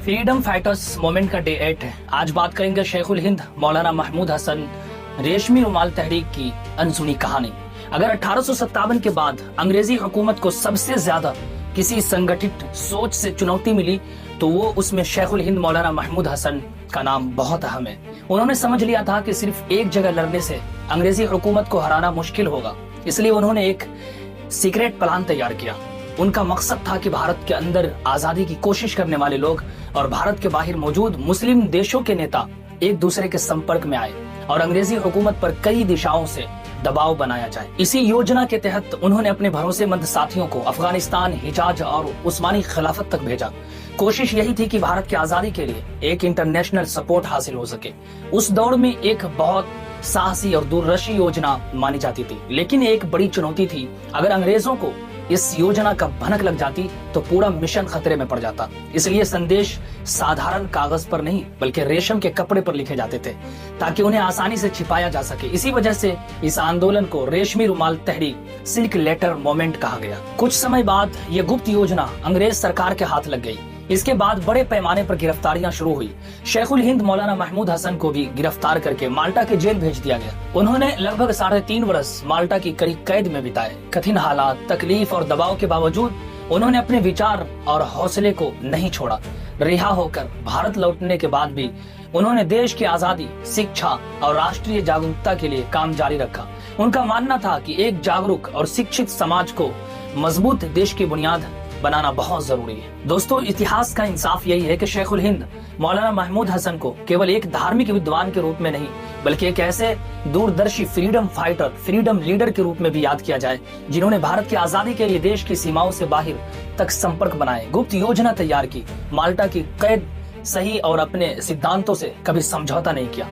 Freedom fighters movement का day 8 है। आज बात करेंगे शेखुल हिंद मौलाना महमूद हसन रेशमी रुमाल तहरीक की अनसुनी कहानी। अगर 1857 के बाद अंग्रेजी हुकूमत को सबसे ज्यादा किसी संगठित सोच से चुनौती मिली तो वो उसमें शेखुल हिंद मौलाना महमूद हसन का नाम बहुत अहम है। उन्होंने समझ लिया था कि सिर्फ एक जगह लड़ने से अंग्रेजी हुकूमत को हराना मुश्किल होगा, इसलिए उन्होंने एक सीक्रेट प्लान तैयार किया। उनका मकसद था कि भारत के अंदर आजादी की कोशिश करने वाले लोग और भारत के बाहर मौजूद मुस्लिम देशों के नेता एक दूसरे के संपर्क में आए और अंग्रेजी हुकूमत पर कई दिशाओं से दबाव बनाया जाए। इसी योजना के तहत उन्होंने अपने भरोसेमंद साथियों को अफगानिस्तान, हिजाज और उस्मानी खिलाफत तक भेजा। कोशिश यही थी कि भारत की आजादी के लिए एक इंटरनेशनल सपोर्ट हासिल हो सके। उस दौर में एक बहुत साहसी और दूरदर्शी योजना मानी जाती थी, लेकिन एक बड़ी चुनौती थी। अगर अंग्रेजों को इस योजना का भनक लग जाती तो पूरा मिशन खतरे में पड़ जाता। इसलिए संदेश साधारण कागज पर नहीं बल्कि रेशम के कपड़े पर लिखे जाते थे ताकि उन्हें आसानी से छिपाया जा सके। इसी वजह से इस आंदोलन को रेशमी रुमाल तहरीक, सिल्क लेटर मूवमेंट कहा गया। कुछ समय बाद ये गुप्त योजना अंग्रेज सरकार के हाथ लग गई। इसके बाद बड़े पैमाने पर गिरफ्तारियां शुरू हुई। शेखुल हिंद मौलाना महमूद हसन को भी गिरफ्तार करके माल्टा के जेल भेज दिया गया। उन्होंने लगभग 3.5 वर्ष माल्टा की कड़ी कैद में बिताए। कठिन हालात, तकलीफ और दबाव के बावजूद उन्होंने अपने विचार और हौसले को नहीं छोड़ा। रिहा होकर भारत लौटने के बाद भी उन्होंने देश की आजादी, शिक्षा और राष्ट्रीय जागरूकता के लिए काम जारी रखा। उनका मानना था कि एक जागरूक और शिक्षित समाज को मजबूत देश की बुनियाद बनाना बहुत जरूरी है। दोस्तों, इतिहास का इंसाफ यही है कि शेखुल हिंद मौलाना महमूद हसन को केवल एक धार्मिक विद्वान के रूप में नहीं बल्कि एक ऐसे दूरदर्शी फ्रीडम फाइटर, फ्रीडम लीडर के रूप में भी याद किया जाए जिन्होंने भारत की आजादी के लिए देश की सीमाओं से बाहर तक संपर्क बनाए, गुप्त योजना तैयार की, माल्टा की कैद सही और अपने सिद्धांतों से कभी समझौता नहीं किया।